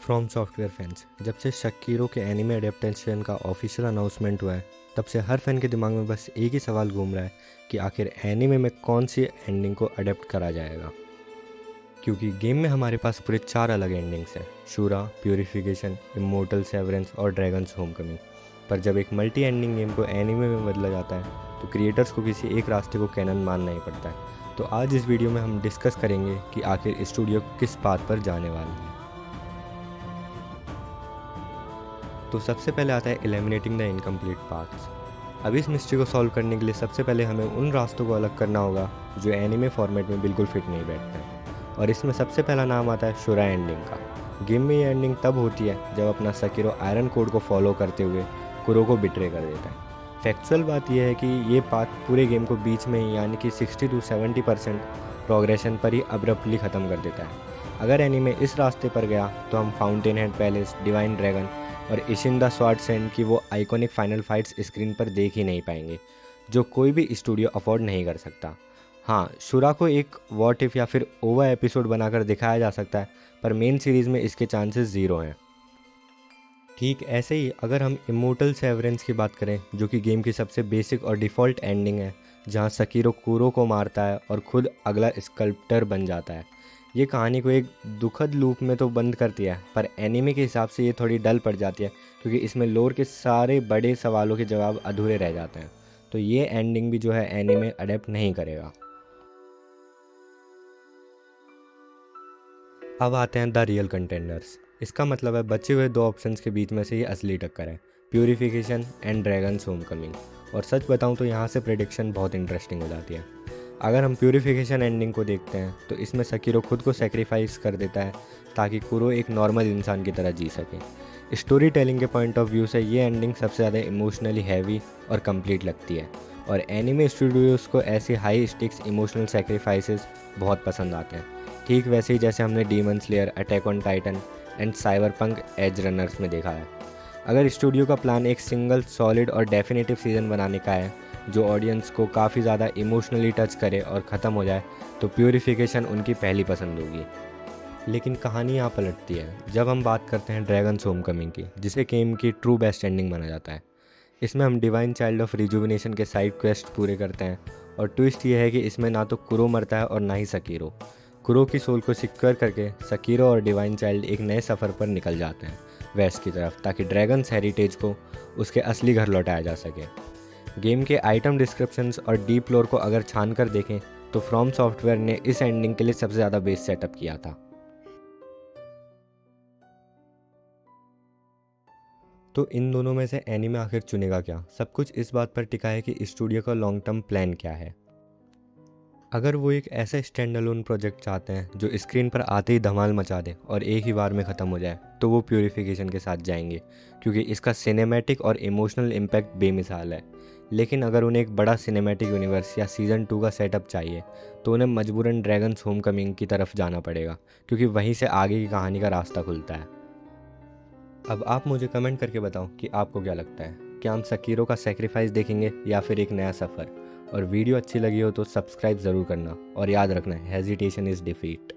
From software fans, जब से शकीरो के एनिमे अडेप्टेशन का ऑफिशियल अनाउंसमेंट हुआ है तब से हर फैन के दिमाग में बस एक ही सवाल घूम रहा है कि आखिर एनिमे में कौन सी एंडिंग को अडेप्ट करा जाएगा। क्योंकि गेम में हमारे पास पूरे 4 अलग एंडिंग्स हैं: शूरा, प्यूरिफिकेशन, इमोर्टल सेवरेंस और ड्रैगन्स होमकमिंग। पर जब एक मल्टी एंडिंग गेम को एनिमे में बदला जाता है तो क्रिएटर्स को किसी एक रास्ते को कैनन मानना ही पड़ता है। तो आज इस वीडियो में हम डिस्कस करेंगे कि आखिर स्टूडियो किस पाथ पर जाने वाला है। तो सबसे पहले आता है एलिमिनेटिंग द इनकम्प्लीट पाथ्स। अब इस मिस्ट्री को सॉल्व करने के लिए सबसे पहले हमें उन रास्तों को अलग करना होगा जो एनिमे फॉर्मेट में बिल्कुल फिट नहीं बैठते हैं। और इसमें सबसे पहला नाम आता है शुरा एंडिंग का। गेम में ये एंडिंग तब होती है जब अपना सकीरो आयरन कोड को फॉलो करते हुए कुरो को बिट्रे कर देता है। फैक्चुअल बात यह है कि ये पाथ पूरे गेम को बीच में ही यानी कि 60 to 70% प्रोग्रेशन पर ही अब्रप्टली ख़त्म कर देता है। अगर एनीमे इस रास्ते पर गया तो हम fountain head palace, divine dragon और इशिन द स्वॉर्ड सेंड की वो आइकॉनिक फाइनल फाइट्स स्क्रीन पर देख ही नहीं पाएंगे, जो कोई भी स्टूडियो अफोर्ड नहीं कर सकता। हाँ, शुरा को एक वॉट इफ़ या फिर ओवर एपिसोड बनाकर दिखाया जा सकता है, पर मेन सीरीज़ में इसके चांसेस ज़ीरो हैं। ठीक ऐसे ही अगर हम इमोर्टल सेवरेंस की बात करें, जो कि गेम की सबसे बेसिक और डिफ़ॉल्ट एंडिंग है, जहाँ सकीरो कुरो को मारता है और खुद अगला स्कल्प्टर बन जाता है। ये कहानी को एक दुखद लूप में तो बंद करती है, पर एनीमे के हिसाब से ये थोड़ी डल पड़ जाती है क्योंकि इसमें लोर के सारे बड़े सवालों के जवाब अधूरे रह जाते हैं। तो ये एंडिंग भी जो है एनीमे अडेप्ट नहीं करेगा। अब आते हैं द रियल कंटेंडर्स। इसका मतलब है बचे हुए 2 ऑप्शंस के बीच में से ये असली टक्कर है: प्यूरिफिकेशन एंड ड्रैगन्स होमकमिंग। और सच बताऊं तो यहाँ से प्रेडिक्शन बहुत इंटरेस्टिंग हो जाती है। अगर हम प्यूरिफिकेशन एंडिंग को देखते हैं तो इसमें सकीरो खुद को सेक्रीफाइस कर देता है ताकि कुरो एक नॉर्मल इंसान की तरह जी सके। स्टोरी टेलिंग के पॉइंट ऑफ व्यू से ये एंडिंग सबसे ज़्यादा इमोशनली हैवी और कंप्लीट लगती है। और एनिमे स्टूडियोज़ को ऐसे हाई स्टिक्स इमोशनल सेक्रीफाइसेस बहुत पसंद आते हैं, ठीक वैसे ही जैसे हमने Demon Slayer, Attack on Titan and Cyberpunk Edgerunners में देखा है। अगर स्टूडियो का प्लान एक सिंगल सॉलिड और डेफिनेटिव सीज़न बनाने का है जो ऑडियंस को काफ़ी ज़्यादा इमोशनली टच करे और ख़त्म हो जाए, तो प्यूरिफिकेशन उनकी पहली पसंद होगी। लेकिन कहानी यहाँ पलटती है जब हम बात करते हैं ड्रैगन्स होमकमिंग की, जिसे गेम की ट्रू बेस्ट एंडिंग माना जाता है। इसमें हम डिवाइन चाइल्ड ऑफ रिजुविनेशन के साइड क्वेस्ट पूरे करते हैं और ट्विस्ट ये है कि इसमें ना तो कुरो मरता है और ना ही सकीरो। कुरो की सोल को सिक्योर करके सकीरो और डिवाइन चाइल्ड एक नए सफ़र पर निकल जाते हैं वेस्ट की तरफ, ताकि ड्रैगन्स हेरिटेज को उसके असली घर लौटाया जा सके। गेम के आइटम डिस्क्रिप्शंस और डीप लोर को अगर छान कर देखें तो फ्रॉम सॉफ्टवेयर ने इस एंडिंग के लिए सबसे ज़्यादा बेस सेटअप किया था। तो इन दोनों में से एनीमे आखिर चुनेगा क्या? सब कुछ इस बात पर टिका है कि स्टूडियो का लॉन्ग टर्म प्लान क्या है। अगर वो एक ऐसा स्टैंड अलोन प्रोजेक्ट चाहते हैं जो स्क्रीन पर आते ही धमाल मचा दे और एक ही बार में ख़त्म हो जाए, तो वो प्यूरिफिकेशन के साथ जाएंगे क्योंकि इसका सिनेमैटिक और इमोशनल इम्पैक्ट बेमिसाल है। लेकिन अगर उन्हें एक बड़ा सिनेमैटिक यूनिवर्स या सीज़न 2 का सेटअप चाहिए तो उन्हें मजबूरन ड्रैगन्स होमकमिंग की तरफ जाना पड़ेगा, क्योंकि वहीं से आगे की कहानी का रास्ता खुलता है। अब आप मुझे कमेंट करके बताओ कि आपको क्या लगता है, क्या हम सकीरो का सेक्रीफाइस देखेंगे या फिर एक नया सफ़र। और वीडियो अच्छी लगी हो तो सब्सक्राइब ज़रूर करना और याद रखना, हेजिटेशन इज़ डिफीट।